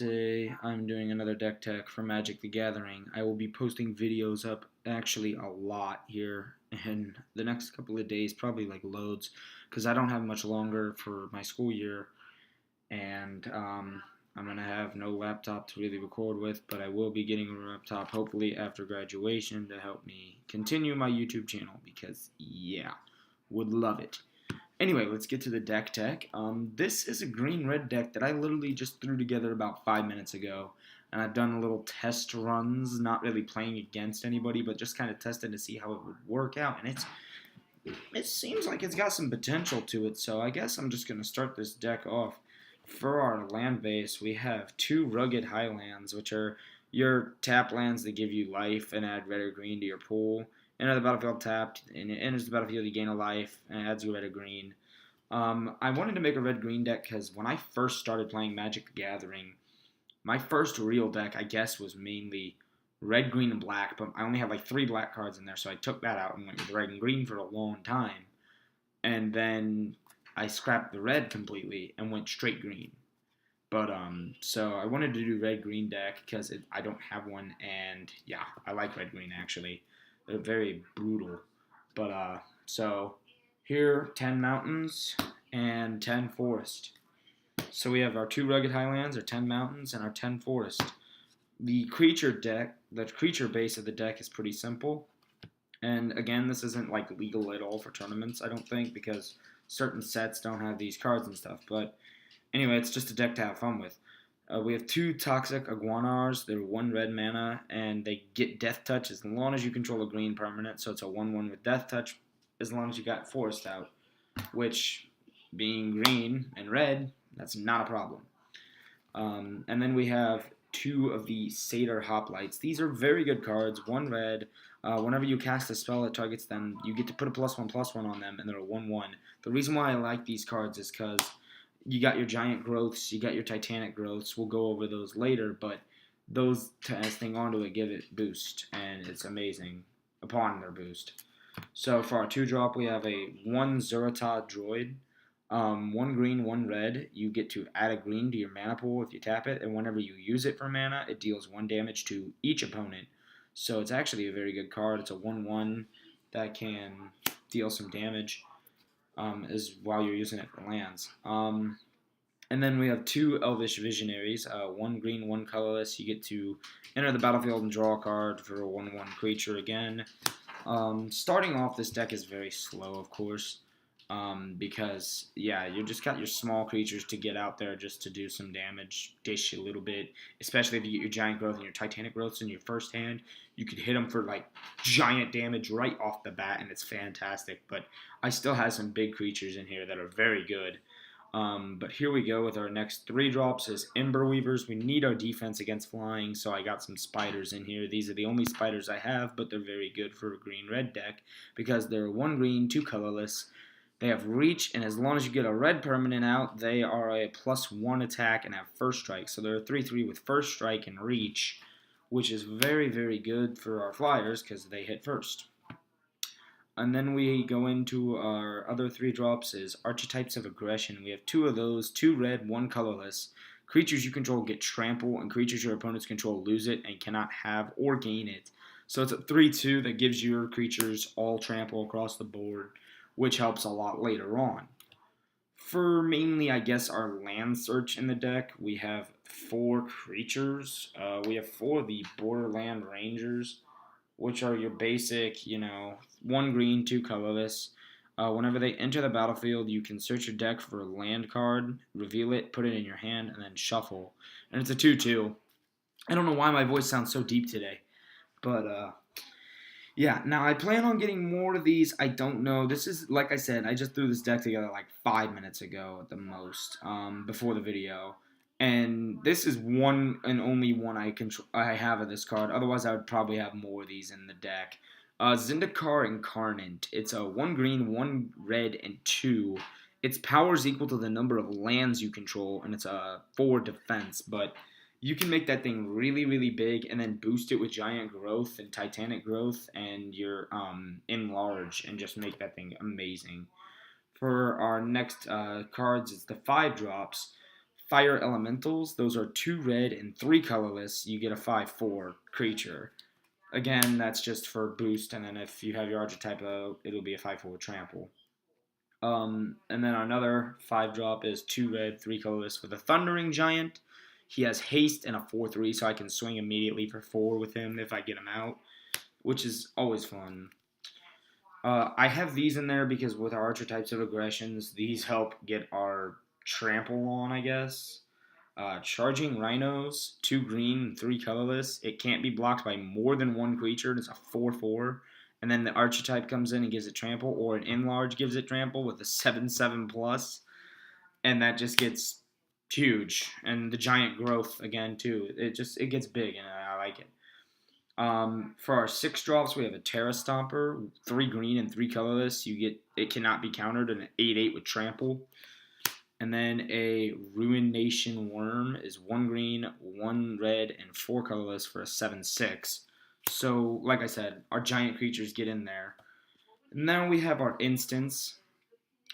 Today I'm doing another deck tech for Magic the Gathering. I will be posting videos up actually a lot here in the next couple of days, probably like loads, because I don't have much longer for my school year, and I'm gonna have no laptop to really record with, but I will be getting a laptop hopefully after graduation to help me continue my YouTube channel because yeah, would love it. Anyway, let's get to the deck tech. This is a green-red deck that I literally just threw together about 5 minutes ago. And I've done little test runs, not really playing against anybody, but just kind of testing to see how it would work out. And it seems like it's got some potential to it, so I guess I'm just going to start this deck off. For our land base, we have two Rugged Highlands, which are your tap lands that give you life and add red or green to your pool. Enter the battlefield tapped, and it enters the battlefield, you gain a life, and it adds you red or green. I wanted to make a red-green deck because when I first started playing Magic the Gathering, my first real deck, I guess, was mainly red, green, and black, but I only had like 3 black cards in there, so I took that out and went with red and green for a long time. And then I scrapped the red completely and went straight green. But, so I wanted to do red-green deck because I don't have one, and yeah, I like red-green actually. They're very brutal. But, so here, 10 mountains and 10 forest. So we have our 2 rugged highlands, our 10 mountains, and our 10 forest. The creature base of the deck is pretty simple. And again, this isn't like legal at all for tournaments, I don't think, because certain sets don't have these cards and stuff. But anyway, it's just a deck to have fun with. We have 2 toxic iguanars. They're 1 red mana, and they get death touch as long as you control a green permanent. So it's a 1/1 with death touch as long as you got forest out, which being green and red, that's not a problem. And then we have 2 of the Satyr Hoplites. These are very good cards. 1 red. Whenever you cast a spell that targets them, you get to put a +1/+1 on them, and they're a 1/1. The reason why I like these cards is because you got your giant growths, you got your titanic growths. We'll go over those later, but those as thing onto it give it boost, and it's amazing upon their boost. So for our 2-drop, we have a 1 Zerata Droid. 1 green, 1 red. You get to add a green to your mana pool if you tap it, and whenever you use it for mana, it deals 1 damage to each opponent. So it's actually a very good card. It's a 1/1 that can deal some damage as while you're using it for lands. And then we have 2 Elvish Visionaries, 1 green, 1 colorless. You get to enter the battlefield and draw a card for a 1/1 creature again. Starting off, this deck is very slow, of course, because, yeah, you just got your small creatures to get out there just to do some damage, dish a little bit, especially if you get your giant growth and your titanic growths in your first hand. You could hit them for, like, giant damage right off the bat, and it's fantastic, but I still have some big creatures in here that are very good. But here we go with our next 3 drops as Ember Weavers. We need our defense against flying, so I got some spiders in here. These are the only spiders I have, but they're very good for a green-red deck because they're 1 green, 2 colorless. They have reach, and as long as you get a red permanent out, they are a +1 attack and have first strike. So they're a 3/3 with first strike and reach, which is very, very good for our flyers because they hit first. And then we go into our other 3 drops is Archetypes of Aggression. We have 2 of those, 2 red, 1 colorless. Creatures you control get trample, and creatures your opponents control lose it and cannot have or gain it. So it's a 3/2 that gives your creatures all trample across the board, which helps a lot later on. For mainly, I guess, our land search in the deck, we have 4 creatures. We have 4 of the Borderland Rangers, which are your basic, 1 green, 2 colorless. Whenever they enter the battlefield, you can search your deck for a land card, reveal it, put it in your hand, and then shuffle. And it's a 2/2. I don't know why my voice sounds so deep today, but yeah, now I plan on getting more of these. I don't know. This is, like I said, I just threw this deck together like 5 minutes ago at the most, before the video. And this is one and only one I have of this card. Otherwise, I would probably have more of these in the deck. Zendikar Incarnate. It's a 1 green, 1 red, and 2. Its power is equal to the number of lands you control, and it's a 4 defense. But you can make that thing really, really big and then boost it with giant growth and titanic growth and your enlarge and just make that thing amazing. For our next cards, it's the 5 drops. Fire Elementals, those are 2 red and 3 colorless. You get a 5/4 creature. Again, that's just for boost, and then if you have your Archetype, it'll be a 5/4 trample. And then another 5-drop is 2 red, 3 colorless with a Thundering Giant. He has haste and a 4/3, so I can swing immediately for 4 with him if I get him out, which is always fun. I have these in there because with our Archetypes of Aggressions, these help get our trample on, I guess. Charging Rhinos, 2 green, 3 colorless. It can't be blocked by more than 1 creature. It's a 4/4. And then the Archetype comes in and gives it trample, or an Enlarge gives it trample with a 7/7 plus. And that just gets huge. And the Giant Growth again too. It gets big, and I like it. For our 6-drops, we have a Terra Stomper, 3 green and 3 colorless. It cannot be countered, and an 8/8 with trample. And then a Ruination Worm is 1 green, 1 red, and 4 colorless for a 7/6. So, like I said, our giant creatures get in there. And then we have our instants.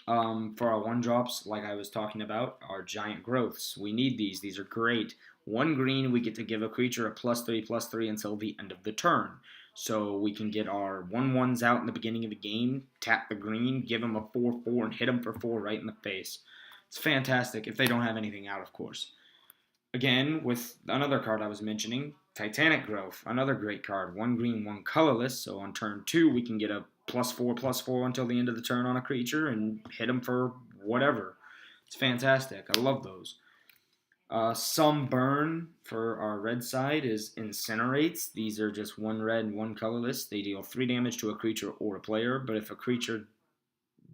For our 1-drops, like I was talking about, our giant growths. We need these. These are great. 1 green, we get to give a creature a +3/+3 until the end of the turn. So we can get our 1/1s out in the beginning of the game, tap the green, give them a 4/4, and hit them for 4 right in the face. It's fantastic if they don't have anything out, of course. Again, with another card I was mentioning, Titanic Growth, another great card. 1 green, 1 colorless, so on turn 2 we can get a +4/+4 until the end of the turn on a creature and hit them for whatever. It's fantastic. I love those. Some Burn for our red side is Incinerates. These are just 1 red and 1 colorless. They deal 3 damage to a creature or a player, but if a creature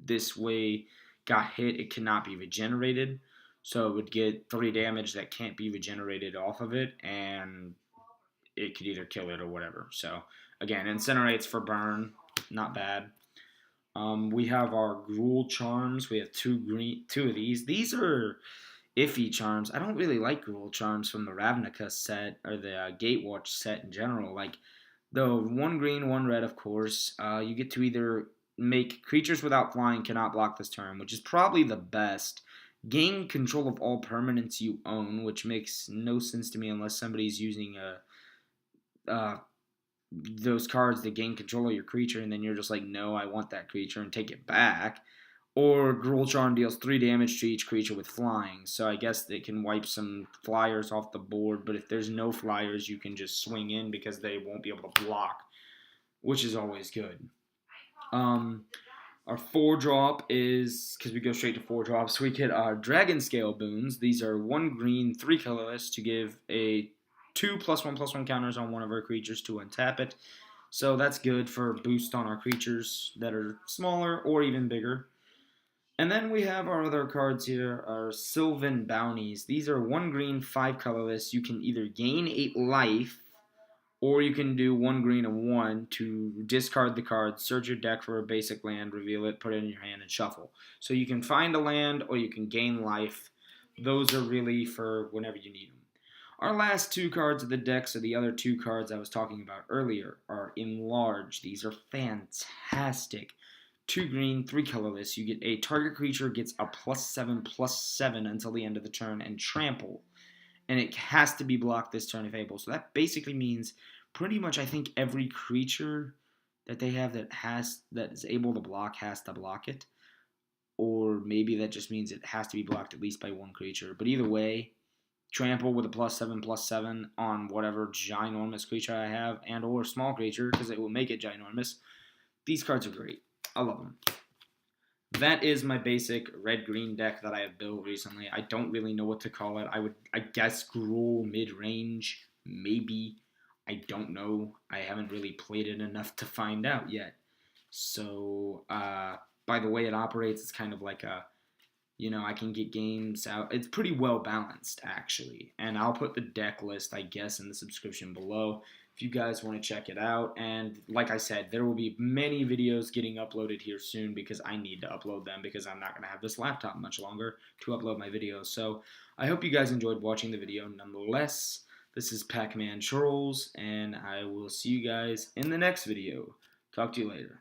this way got hit, it cannot be regenerated. So it would get 3 damage that can't be regenerated off of it, and it could either kill it or whatever. So again, Incinerates for burn, not bad. We have our Gruul Charms. We have 2 of these. These are iffy charms. I don't really like Gruul Charms from the Ravnica set or the Gatewatch set in general. Like the 1 green, 1 red, of course. You get to either make creatures without flying cannot block this turn, which is probably the best. Gain control of all permanents you own, which makes no sense to me unless somebody's using those cards that gain control of your creature, and then you're just like, no, I want that creature, and take it back. Or Gruul Charm deals 3 damage to each creature with flying, so I guess they can wipe some flyers off the board, but if there's no flyers, you can just swing in because they won't be able to block, which is always good. Our 4-drop is, because we go straight to 4-drops, we get our Dragon Scale Boons. These are 1 green, 3 colorless to give a 2 +1/+1 counters on one of our creatures to untap it. So that's good for boost on our creatures that are smaller or even bigger. And then we have our other cards here, our Sylvan Bounties. These are 1 green, 5 colorless. You can either gain 8 life, or you can do 1 green and 1 to discard the card, search your deck for a basic land, reveal it, put it in your hand, and shuffle. So you can find a land or you can gain life. Those are really for whenever you need them. Our last 2 cards of the deck, so the other 2 cards I was talking about earlier, are Enlarge. These are fantastic. 2 green, 3 colorless. You get a target creature gets a +7/+7 until the end of the turn and trample. And it has to be blocked this turn if able. So that basically means pretty much I think every creature that they have that is able to block has to block it. Or maybe that just means it has to be blocked at least by 1 creature. But either way, trample with a +7/+7 on whatever ginormous creature I have and or small creature because it will make it ginormous. These cards are great. I love them. That is my basic red-green deck that I have built recently. I don't really know what to call it. I guess Gruul mid-range, maybe. I don't know. I haven't really played it enough to find out yet. So, by the way it operates, it's kind of like a, I can get games out. It's pretty well balanced, actually. And I'll put the deck list, I guess, in the subscription below if you guys want to check it out. And like I said, there will be many videos getting uploaded here soon because I need to upload them because I'm not going to have this laptop much longer to upload my videos. So I hope you guys enjoyed watching the video. Nonetheless, this is Pac-Man Charles, and I will see you guys in the next video. Talk to you later.